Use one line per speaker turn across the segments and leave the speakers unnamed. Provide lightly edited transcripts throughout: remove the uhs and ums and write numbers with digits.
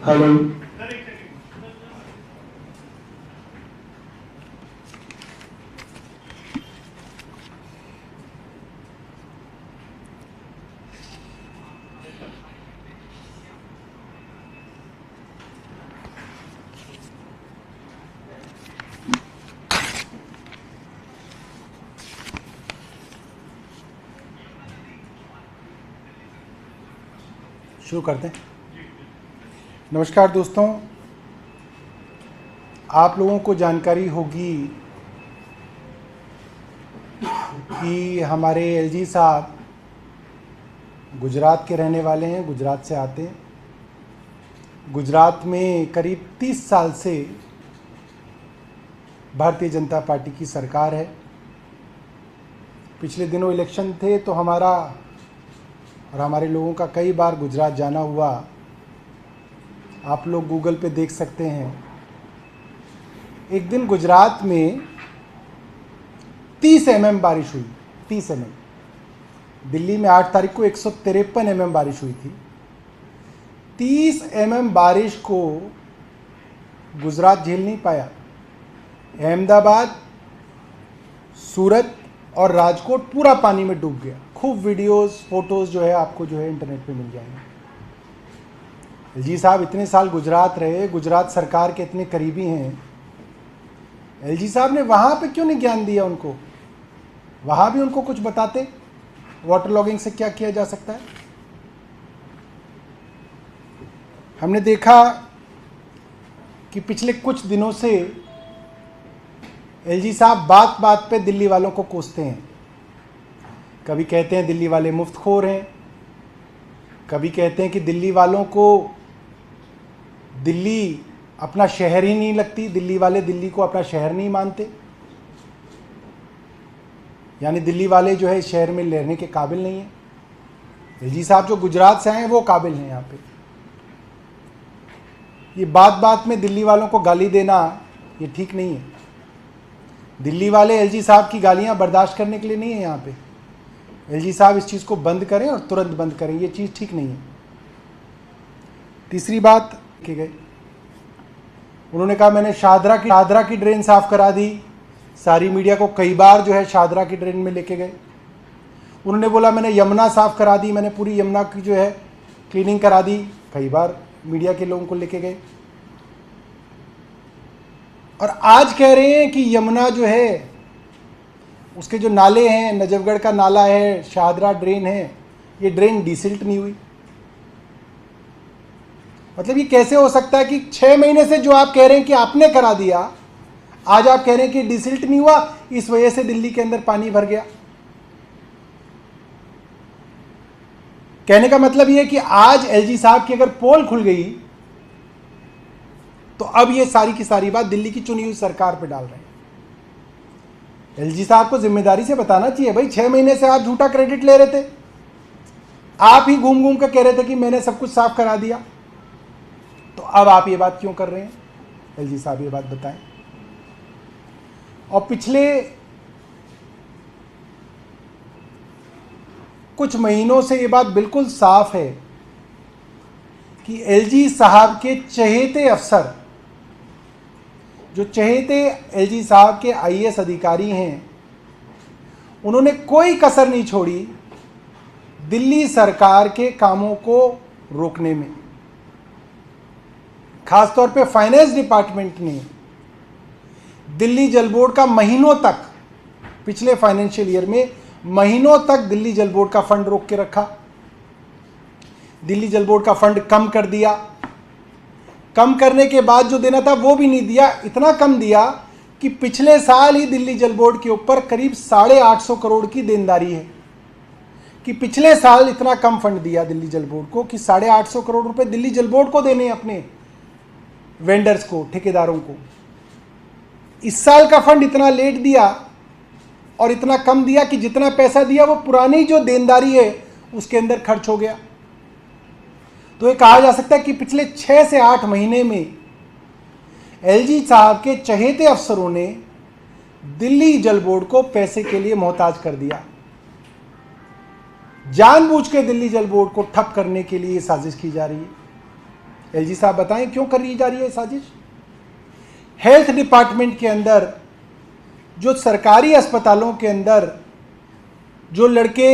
Hello.
शुरू करते हैं। नमस्कार दोस्तों, आप लोगों को जानकारी होगी कि हमारे एलजी साहब गुजरात के रहने वाले हैं, गुजरात से आते हैं। गुजरात में करीब 30 साल से भारतीय जनता पार्टी की सरकार है। पिछले दिनों इलेक्शन थे तो हमारा और हमारे लोगों का कई बार गुजरात जाना हुआ। आप लोग गूगल पे देख सकते हैं। एक दिन गुजरात में 30 mm बारिश हुई। 30 mm। दिल्ली में 8 तारीख को 153 mm बारिश हुई थी। 30 mm बारिश को गुजरात झेल नहीं पाया। अहमदाबाद, सूरत और राजकोट पूरा पानी में डूब गया। खूब वीडियोस, फोटोज़ जो है आपको जो है इंटरनेट पे मिल जाएंगे। एलजी साहब इतने साल गुजरात रहे, गुजरात सरकार के इतने करीबी हैं। एलजी साहब ने वहाँ पे क्यों नहीं ज्ञान दिया उनको? वहाँ भी उनको कुछ बताते, वाटर लॉगिंग से क्या किया जा सकता है। हमने देखा कि पिछले कुछ दिनों से एलजी साहब बात बात पे दिल्ली वालों को कोसते हैं। कभी कहते हैं दिल्ली वाले मुफ्तखोर हैं, कभी कहते हैं कि दिल्ली वालों को दिल्ली अपना शहर ही नहीं लगती, दिल्ली वाले दिल्ली को अपना शहर नहीं मानते, यानी दिल्ली वाले जो है इस शहर में रहने के काबिल नहीं है। एलजी साहब जो गुजरात से आए हैं वो काबिल हैं यहाँ पे। ये बात बात में दिल्ली वालों को गाली देना ये ठीक नहीं है। दिल्ली वाले एलजी साहब की गालियाँ बर्दाश्त करने के लिए नहीं है यहाँ पे। एलजी साहब इस चीज़ को बंद करें और तुरंत बंद करें, ये चीज़ ठीक नहीं है। तीसरी बात की गई, उन्होंने कहा मैंने शाहदरा की ड्रेन साफ़ करा दी। सारी मीडिया को कई बार जो है शाहदरा की ड्रेन में लेके गए। उन्होंने बोला मैंने यमुना साफ़ करा दी, मैंने पूरी यमुना की जो है क्लीनिंग करा दी। कई बार मीडिया के लोगों को लेके गए। और आज कह रहे हैं कि यमुना जो है उसके जो नाले हैं, नजफगढ़ का नाला है, शाहदरा ड्रेन है, ये ड्रेन डिसिल्ट नहीं हुई। मतलब ये कैसे हो सकता है कि 6 महीने से जो आप कह रहे हैं कि आपने करा दिया, आज आप कह रहे हैं कि डिसिल्ट नहीं हुआ, इस वजह से दिल्ली के अंदर पानी भर गया। कहने का मतलब ये है कि आज एलजी साहब की अगर पोल खुल गई तो अब ये सारी की सारी बात दिल्ली की चुनी हुई सरकार पे डाल रहे हैं। एलजी साहब को जिम्मेदारी से बताना चाहिए भाई, 6 महीने से आप झूठा क्रेडिट ले रहे थे। आप ही घूम घूम कर कह रहे थे कि मैंने सब कुछ साफ करा दिया, तो अब आप ये बात क्यों कर रहे हैं? एलजी साहब ये बात बताएं। और पिछले कुछ महीनों से ये बात बिल्कुल साफ है कि एलजी साहब के चहेते अफसर, जो चहेते एलजी साहब के आईएएस अधिकारी हैं, उन्होंने कोई कसर नहीं छोड़ी दिल्ली सरकार के कामों को रोकने में। खासतौर पे फाइनेंस डिपार्टमेंट ने दिल्ली जल बोर्ड का महीनों तक, पिछले फाइनेंशियल ईयर में महीनों तक दिल्ली जल बोर्ड का फंड रोक के रखा। दिल्ली जल बोर्ड का फंड कम कर दिया। कम करने के बाद जो देना था वो भी नहीं दिया। इतना कम दिया कि पिछले साल ही दिल्ली जल बोर्ड के ऊपर करीब 850 करोड़ की देनदारी है। कि पिछले साल इतना कम फंड दिया दिल्ली जल बोर्ड को कि 850 करोड़ रुपए दिल्ली जल बोर्ड को देने, अपने वेंडर्स को, ठेकेदारों को। इस साल का फंड इतना लेट दिया और इतना कम दिया कि जितना पैसा दिया वो पुरानी जो देनदारी है उसके अंदर खर्च हो गया। तो ये कहा जा सकता है कि पिछले 6 से 8 महीने में एलजी साहब के चहेते अफसरों ने दिल्ली जल बोर्ड को पैसे के लिए मोहताज कर दिया। जानबूझ के दिल्ली जल बोर्ड को ठप करने के लिए साजिश की जा रही है। एलजी साहब बताएं क्यों करी जा रही है साजिश? हेल्थ डिपार्टमेंट के अंदर, जो सरकारी अस्पतालों के अंदर जो लड़के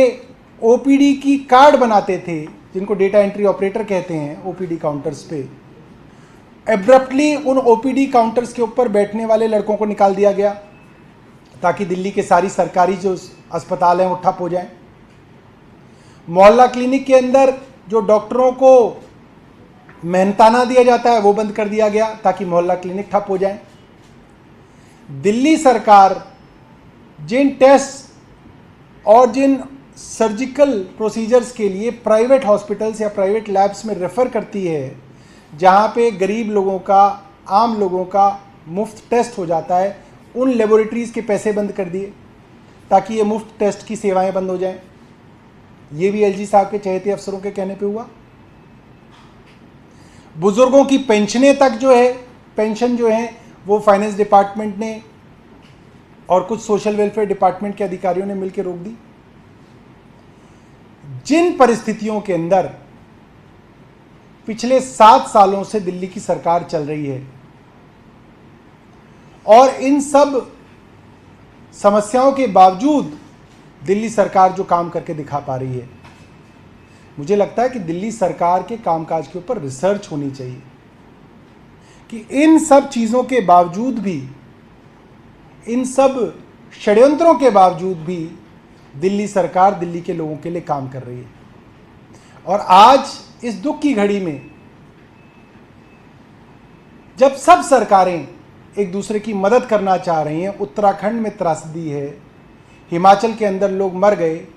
ओपीडी की कार्ड बनाते थे, जिनको डेटा एंट्री ऑपरेटर कहते हैं, ओपीडी काउंटर्स पे एब्रप्टली उन ओपीडी काउंटर्स के ऊपर बैठने वाले लड़कों को निकाल दिया गया ताकि दिल्ली के सारी सरकारी जो अस्पताल हैं वो ठप हो जाएं। मोहल्ला क्लिनिक के अंदर जो डॉक्टरों को मेहनताना दिया जाता है वो बंद कर दिया गया ताकि मोहल्ला क्लिनिक ठप हो जाए। दिल्ली सरकार जिन टेस्ट और जिन सर्जिकल प्रोसीजर्स के लिए प्राइवेट हॉस्पिटल्स या प्राइवेट लैब्स में रेफ़र करती है, जहाँ पे गरीब लोगों का, आम लोगों का मुफ्त टेस्ट हो जाता है, उन लेबोरेटरीज़ के पैसे बंद कर दिए ताकि ये मुफ्त टेस्ट की सेवाएं बंद हो जाएं। ये भी एलजी साहब के चहेते अफसरों के कहने पे हुआ। बुजुर्गों की पेंशनें तक जो है, पेंशन जो है वो फाइनेंस डिपार्टमेंट ने और कुछ सोशल वेलफेयर डिपार्टमेंट के अधिकारियों ने मिलकर रोक दी। जिन परिस्थितियों के अंदर पिछले 7 सालों से दिल्ली की सरकार चल रही है और इन सब समस्याओं के बावजूद दिल्ली सरकार जो काम करके दिखा पा रही है, मुझे लगता है कि दिल्ली सरकार के कामकाज के ऊपर रिसर्च होनी चाहिए कि इन सब चीज़ों के बावजूद भी, इन सब षड्यंत्रों के बावजूद भी दिल्ली सरकार दिल्ली के लोगों के लिए काम कर रही है। और आज इस दुख की घड़ी में जब सब सरकारें एक दूसरे की मदद करना चाह रही हैं, उत्तराखंड में त्रासदी है, हिमाचल के अंदर लोग मर गए,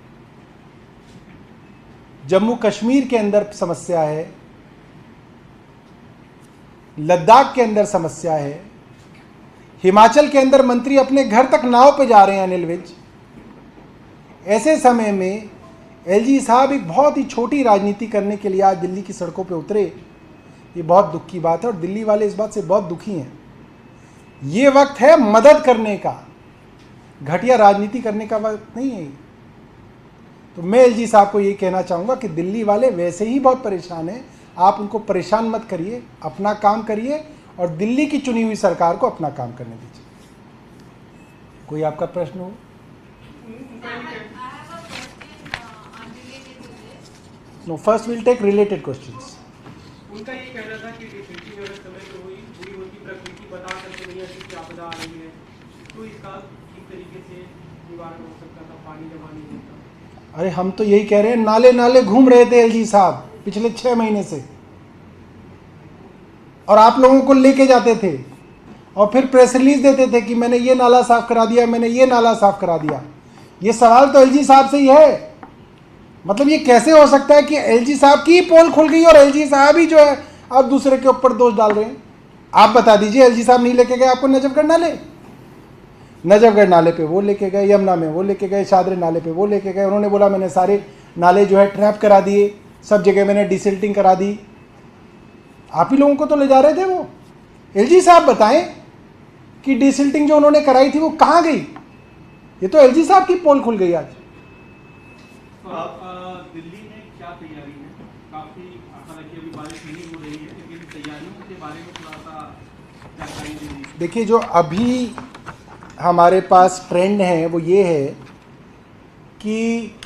जम्मू कश्मीर के अंदर समस्या है, लद्दाख के अंदर समस्या है, हिमाचल के अंदर मंत्री अपने घर तक नाव पे जा रहे हैं अनिल विज। ऐसे समय में एलजी साहब एक बहुत ही छोटी राजनीति करने के लिए आज दिल्ली की सड़कों पे उतरे, ये बहुत दुख की बात है और दिल्ली वाले इस बात से बहुत दुखी हैं। ये वक्त है मदद करने का, घटिया राजनीति करने का वक्त नहीं है। तो मैं एलजी साहब को ये कहना चाहूँगा कि दिल्ली वाले वैसे ही बहुत परेशान हैं, आप उनको परेशान मत करिए, अपना काम करिए और दिल्ली की चुनी हुई सरकार को अपना काम करने दीजिए। कोई आपका प्रश्न हो? No, first will take related questions.
उनका ये कहना था कि डिफेक्टिव अगर समय पे हुई पूरी होती प्रकृति बता सकते नहीं ऐसी क्या आपदा आ रही है, तो इसका किस तरीके से निवारण हो सकता था, पानी जमा नहीं होता।
अरे हम तो यही कह रहे हैं, नाले नाले घूम रहे थे एलजी साहब पिछले 6 महीने से, और आप लोगों को लेके जाते थे और फिर प्रेस रिलीज देते थे कि मैंने ये नाला साफ करा दिया, मैंने ये नाला साफ करा दिया। ये सवाल तो एलजी साहब से ही है। मतलब ये कैसे हो सकता है कि एलजी साहब की पोल खुल गई और एलजी साहब ही जो है अब दूसरे के ऊपर दोष डाल रहे हैं? आप बता दीजिए, एलजी साहब नहीं लेके गए आपको नजफगढ़ नाले? नजफगढ़ नाले पे वो लेके गए, यमुना में वो लेके गए, शादरे नाले पे वो लेके गए। उन्होंने बोला मैंने सारे नाले जो है ट्रैप करा दिए, सब जगह मैंने डिसिल्टिंग करा दी। आप ही लोगों को तो ले जा रहे थे वो। एलजी साहब बताएं कि डिसिल्टिंग जो उन्होंने कराई थी वो कहाँ गई? ये तो एलजी साहब की पोल खुल गई आज।
दिल्ली में क्या तैयारी है? काफी हालांकि अभी बारिश नहीं हो रही है, लेकिन तैयारियों के बारे में थोड़ा सा जानकारी दीजिए।
देखिए, जो अभी हमारे पास ट्रेंड है वो ये है कि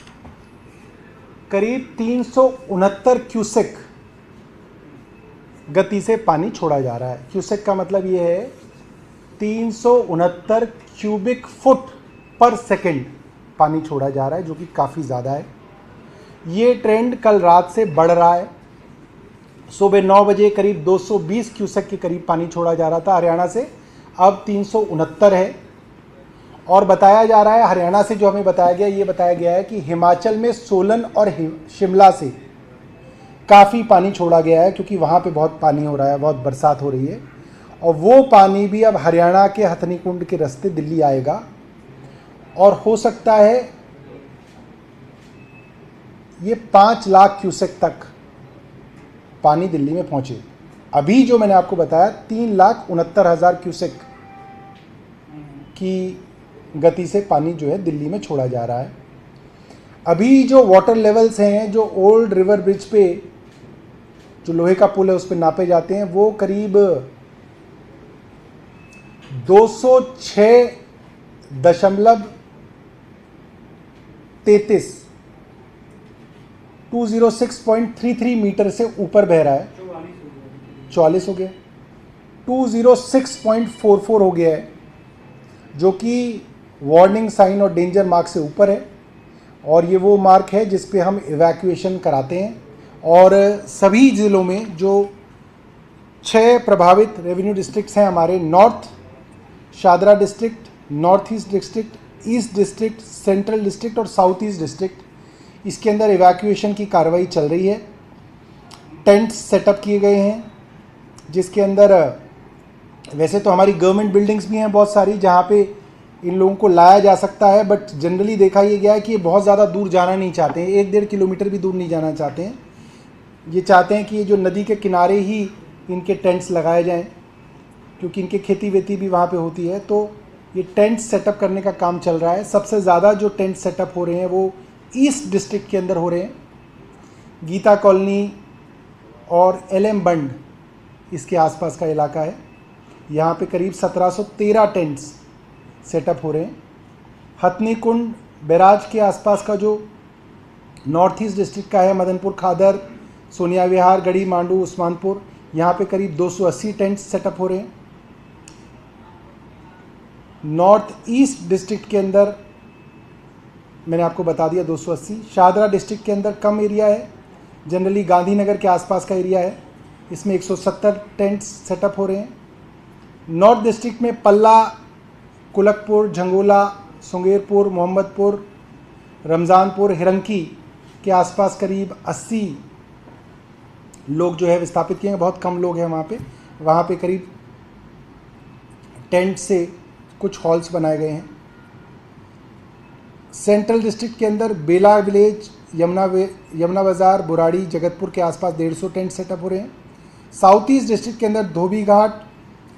करीब 369 क्यूसेक गति से पानी छोड़ा जा रहा है। क्यूसेक का मतलब ये है 369 क्यूबिक फुट पर सेकंड पानी छोड़ा जा रहा है, जो कि काफ़ी ज़्यादा है। ये ट्रेंड कल रात से बढ़ रहा है। सुबह 9 बजे करीब 220 क्यूसेक के करीब पानी छोड़ा जा रहा था हरियाणा से, अब 369 है। और बताया जा रहा है, हरियाणा से जो हमें बताया गया, ये बताया गया है कि हिमाचल में सोलन और शिमला से काफ़ी पानी छोड़ा गया है, क्योंकि वहाँ पे बहुत पानी हो रहा है, बहुत बरसात हो रही है। और वो पानी भी अब हरियाणा के हथनीकुंड के रास्ते दिल्ली आएगा और हो सकता है ये 5 लाख क्यूसेक तक पानी दिल्ली में पहुंचे। अभी जो मैंने आपको बताया 3,69,000 क्यूसेक की गति से पानी जो है दिल्ली में छोड़ा जा रहा है। अभी जो वाटर लेवल्स हैं, जो ओल्ड रिवर ब्रिज पे जो लोहे का पुल है उस पर नापे जाते हैं, वो करीब 206.33 206.33 मीटर से ऊपर बह रहा है। 44 हो गया, 206.44 हो गया है, जो कि वार्निंग साइन और डेंजर मार्क से ऊपर है। और ये वो मार्क है जिस पे हम इवैक्यूएशन कराते हैं। और सभी ज़िलों में जो 6 प्रभावित रेवेन्यू डिस्ट्रिक्ट्स हैं हमारे, north Shahdara district, north east district, east district, central district और साउथ ईस्ट डिस्ट्रिक्ट, इसके अंदर इवैक्यूएशन की कार्रवाई चल रही है। टेंट्स सेटअप किए गए हैं, जिसके अंदर वैसे तो हमारी गवर्नमेंट बिल्डिंग्स भी हैं बहुत सारी जहाँ पे इन लोगों को लाया जा सकता है, बट जनरली देखा ये गया है कि ये बहुत ज़्यादा दूर जाना नहीं चाहते हैं, 1-1.5 किलोमीटर भी दूर नहीं जाना चाहते हैं। ये चाहते हैं कि ये जो नदी के किनारे ही इनके टेंट्स लगाए जाएं, क्योंकि इनके खेती वेती भी वहाँ पे होती है। तो ये टेंट सेटअप करने का काम चल रहा है। सबसे ज़्यादा जो टेंट सेटअप हो रहे हैं वो ईस्ट डिस्ट्रिक्ट के अंदर हो रहे हैं। गीता कॉलोनी और LM बंड इसके आसपास का इलाका है, यहाँ पे करीब 1713 टेंट्स सेटअप हो रहे हैं। हथनी कुंड बैराज के आसपास का जो नॉर्थ ईस्ट डिस्ट्रिक्ट का है, मदनपुर खादर, सोनिया विहार, गढ़ी मांडू, उस्मानपुर, यहाँ पे करीब 280 टेंट्स सेटअप हो रहे हैं। नॉर्थ ईस्ट डिस्ट्रिक्ट के अंदर मैंने आपको बता दिया 280। शादरा डिस्ट्रिक्ट के अंदर कम एरिया है, जनरली गांधीनगर के आसपास का एरिया है, इसमें 170 टेंट्स सेटअप हो रहे हैं। नॉर्थ डिस्ट्रिक्ट में पल्ला, कुलकपुर, झंगोला, सुंगेरपुर, मोहम्मदपुर, रमज़ानपुर, हिरंकी के आसपास करीब 80 लोग जो है विस्थापित किए हैं। बहुत कम लोग हैं वहाँ पे करीब टेंट से कुछ हॉल्स बनाए गए हैं। सेंट्रल डिस्ट्रिक्ट के अंदर बेला विलेज, यमुना बाज़ार, बुराड़ी, जगतपुर के आसपास 150 टेंट सेटअप हो रहे हैं। साउथ ईस्ट डिस्ट्रिक्ट के अंदर धोबी घाट,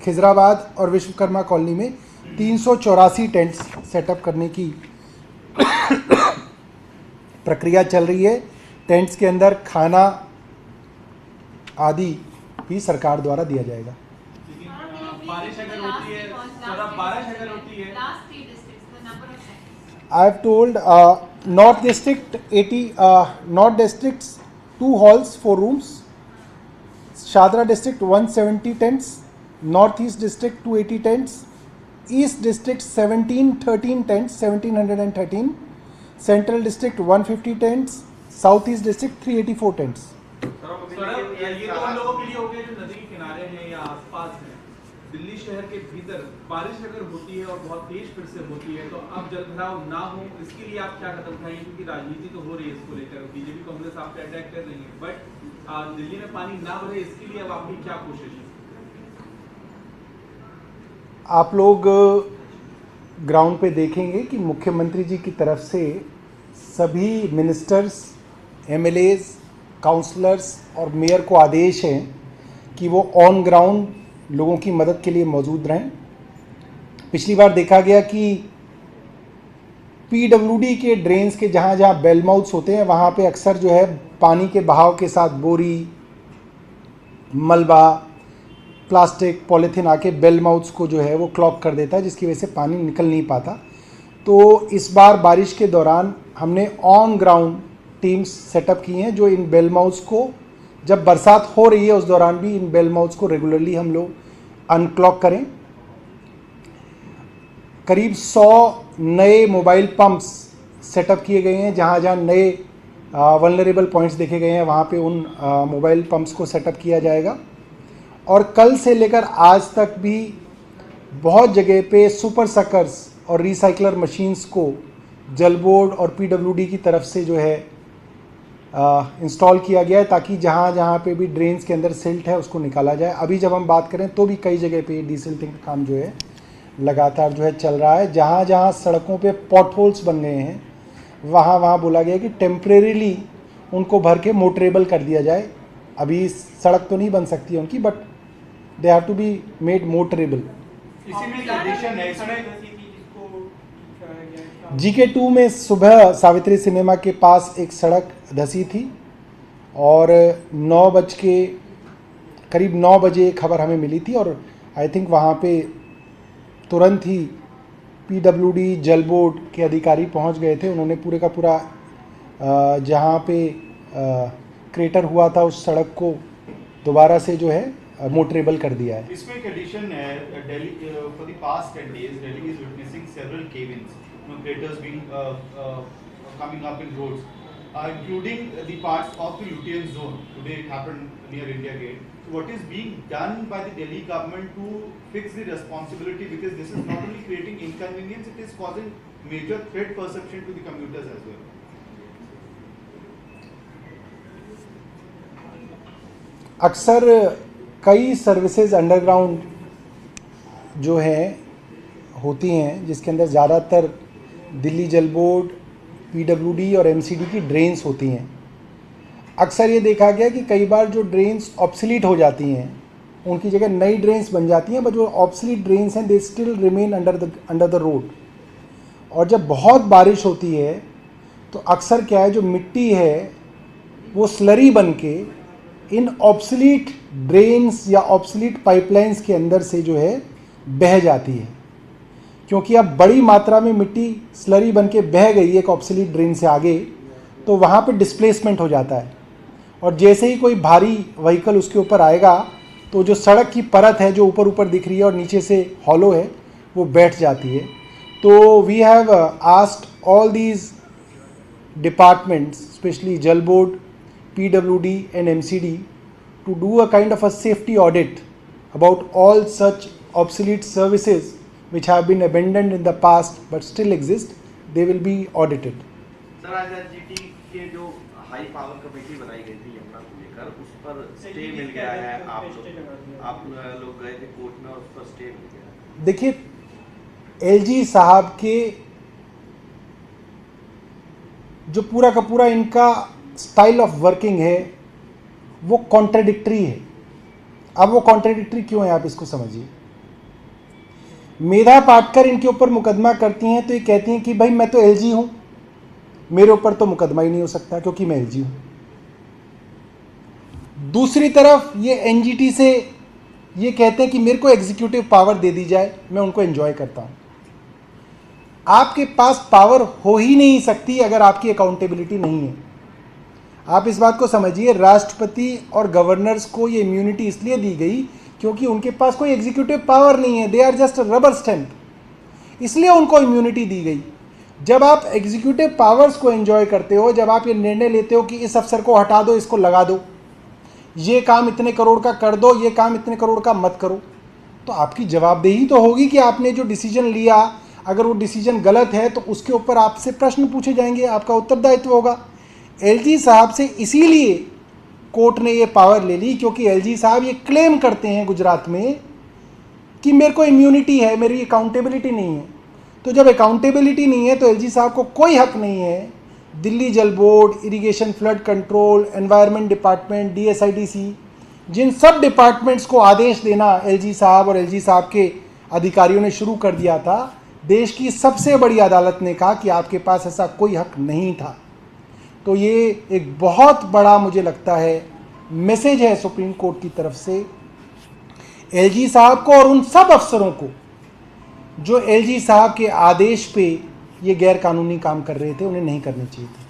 खिजराबाद और विश्वकर्मा कॉलोनी में 384 टेंट्स सेटअप करने की प्रक्रिया चल रही है। टेंट्स के अंदर खाना आदि भी सरकार द्वारा दिया जाएगा।
बारिश अगर होती है, बारिश अगर होती है,
I have told North District 80, North Districts 2 halls 4 rooms, Shadra District 170 tents, North East District 280 tents, East District 1713 tents 1713, Central District 150 tents, South East District 384 tents.
ये तो उन लोगों के लिए हो गया जो नदी के किनारे हैं या आसपास हैं। दिल्ली शहर के भीतर बारिश अगर होती है और बहुत तेज फिर से होती है, तो अब जलभराव ना हो इसके लिए आप क्या कदम उठाएंगे? क्योंकि राजनीति तो हो रही है इसको लेकर, बीजेपी कांग्रेस आप पे अटैक कर रही है, बट दिल्ली में पानी ना भरे इसके लिए अब आपकी क्या कोशिश है?
आप लोग ग्राउंड पे देखेंगे कि मुख्यमंत्री जी की तरफ से सभी मिनिस्टर्स, MLAs, काउंसलर्स और मेयर को आदेश है कि वो ऑन ग्राउंड लोगों की मदद के लिए मौजूद रहें। पिछली बार देखा गया कि PWD के ड्रेन्स के जहाँ जहाँ बेल माउथ्स होते हैं वहाँ पे अक्सर जो है पानी के बहाव के साथ बोरी, मलबा, प्लास्टिक, पॉलीथीन आके बेल माउथ्स को जो है वो क्लॉग कर देता है, जिसकी वजह से पानी निकल नहीं पाता। तो इस बार बारिश के दौरान हमने ऑन ग्राउंड टीम्स सेटअप की हैं जो इन बेल माउथ्स को, जब बरसात हो रही है उस दौरान भी इन बेल माउथ्स को रेगुलरली हम लोग अनक्लॉग करें। करीब 100 नए मोबाइल पंप्स सेटअप किए गए हैं, जहाँ जहाँ नए वल्नरेबल पॉइंट्स देखे गए हैं वहाँ पे उन मोबाइल पंप्स को सेटअप किया जाएगा। और कल से लेकर आज तक भी बहुत जगह पे सुपर सकर्स और रिसाइकलर मशीन्स को जल बोर्ड और PWD की तरफ से जो है इंस्टॉल किया गया है, ताकि जहाँ जहाँ पे भी ड्रेन्स के अंदर सिल्ट है उसको निकाला जाए। अभी जब हम बात करें तो भी कई जगह पे डीसिल्टिंग का काम जो है लगातार जो है चल रहा है। जहाँ जहाँ सड़कों पे पॉट होल्स बन गए हैं वहाँ वहाँ बोला गया कि टेम्परेरीली उनको भर के मोटरेबल कर दिया जाए। अभी सड़क तो नहीं बन सकती है उनकी, but they have to be made motorable.
इसी में कंडीशन है, इसमें
GK2 में सुबह सावित्री सिनेमा के पास एक सड़क धसी थी और 9 बजे खबर हमें मिली थी और आई थिंक वहाँ पे तुरंत ही पीडब्ल्यूडी जल बोर्ड के अधिकारी पहुँच गए थे। उन्होंने पूरे का पूरा जहाँ पे क्रेटर हुआ था उस सड़क को दोबारा से जो है मोटरेबल कर दिया है।
इसमें एक एडिशन है, Delhi for the past 10 days Delhi is witnessing several cave-ins, craters being coming up in roads, including the parts of the Lutyens zone. Today it happened near India Gate. So what is being done by the Delhi government to fix the responsibility, because this is not only creating inconvenience, it is causing major threat perception to the commuters as well.
अक्सर कई services underground जो हैं होती हैं जिसके अंदर ज़्यादातर दिल्ली जल बोर्ड, पीडब्ल्यूडी और एमसीडी की ड्रेन्स होती हैं। अक्सर ये देखा गया कि कई बार जो ड्रेन्स ऑब्सलीट हो जाती हैं उनकी जगह नई ड्रेन्स बन जाती हैं, बट जो ऑब्सलीट ड्रेन्स हैं they still remain under the road. और जब बहुत बारिश होती है तो अक्सर क्या है, जो मिट्टी है वो स्लरी बन के इन ऑब्सलीट ड्रेन्स या ऑब्सलीट पाइपलाइंस के अंदर से जो है बह जाती है। क्योंकि अब बड़ी मात्रा में मिट्टी स्लरी बन के बह गई एक ऑब्सलीट ड्रेन से आगे, तो वहाँ पे डिस्प्लेसमेंट हो जाता है और जैसे ही कोई भारी व्हीकल उसके ऊपर आएगा तो जो सड़क की परत है जो ऊपर ऊपर दिख रही है और नीचे से हॉलो है वो बैठ जाती है। तो we have asked all these departments, specially Jal board, PWD and MCD, to do a kind of a safety audit about all such obsolete services which have been abandoned in the past but still exist. They will be audited.
Sir, आज NGT के जो high power committee बनाई गई थी यमुना को लेकर, उस पर स्टे मिल गया है। आप लोग गए थे कोर्ट में और उस पर स्टे मिल गया।
देखिए, LG साहब के जो पूरा का पूरा इनका स्टाइल ऑफ वर्किंग है वो कॉन्ट्राडिक्टरी है। अब वो कॉन्ट्राडिक्टरी क्यों है आप इसको समझिए। मेधा पाटकर इनके ऊपर मुकदमा करती हैं तो ये कहती हैं कि भाई मैं तो LG हूं, मेरे ऊपर तो मुकदमा ही नहीं हो सकता क्योंकि मैं LG हूं। दूसरी तरफ ये NGT से ये कहते हैं कि मेरे को एग्जीक्यूटिव पावर दे दी जाए, मैं उनको एंजॉय करता हूं। आपके पास पावर हो ही नहीं सकती अगर आपकी अकाउंटेबिलिटी नहीं है। आप इस बात को समझिए, राष्ट्रपति और गवर्नर्स को ये इम्यूनिटी इसलिए दी गई क्योंकि उनके पास कोई एग्जीक्यूटिव पावर नहीं है, they are just rubber stamp, इसलिए उनको इम्यूनिटी दी गई। जब आप एग्जीक्यूटिव पावर्स को एंजॉय करते हो, जब आप ये निर्णय लेते हो कि इस अफसर को हटा दो, इसको लगा दो, ये काम इतने करोड़ का कर दो, ये काम इतने करोड़ का मत करो, तो आपकी जवाबदेही तो होगी कि आपने जो डिसीजन लिया, अगर वो डिसीजन गलत है तो उसके ऊपर आपसे प्रश्न पूछे जाएंगे, आपका उत्तरदायित्व होगा। LG साहब से इसीलिए कोर्ट ने ये पावर ले ली क्योंकि LG साहब ये क्लेम करते हैं गुजरात में कि मेरे को इम्यूनिटी है, मेरी अकाउंटेबिलिटी नहीं है। तो जब अकाउंटेबिलिटी नहीं है तो LG साहब को कोई हक नहीं है दिल्ली जल board, irrigation flood control, environment department, DSIDC, जिन सब डिपार्टमेंट्स को आदेश देना LG साहब और LG साहब के अधिकारियों ने शुरू कर दिया था। देश की सबसे बड़ी अदालत ने कहा कि आपके पास ऐसा कोई हक नहीं था। तो ये एक बहुत बड़ा मुझे लगता है मैसेज है सुप्रीम कोर्ट की तरफ से LG साहब को और उन सब अफसरों को जो LG साहब के आदेश पे ये गैर कानूनी काम कर रहे थे, उन्हें नहीं करने चाहिए थे।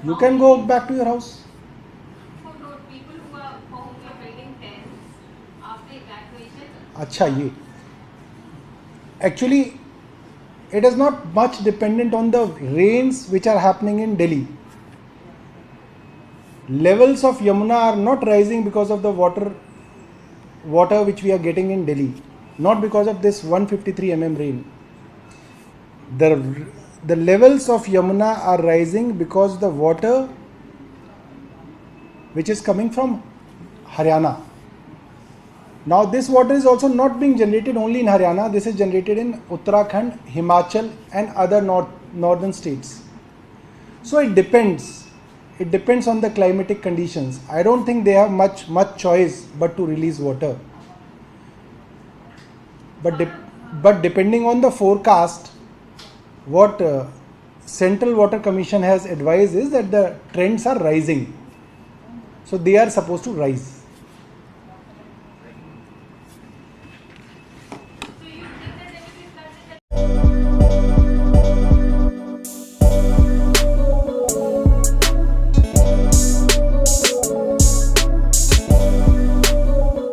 You can go back to your house. अच्छा, ये actually it is not much dependent on the rains which are happening in Delhi. Levels of Yamuna are not rising because of the water which we are getting in Delhi, not because of this 153 mm rain. The levels of Yamuna are rising because the water which is coming from Haryana. Now this water is also not being generated only in Haryana, this is generated in Uttarakhand, Himachal and other northern states. So it depends on the climatic conditions. I don't think they have much choice but to release water. But depending on the forecast, what Central Water Commission has advised is that the trends are rising, so they are supposed to rise.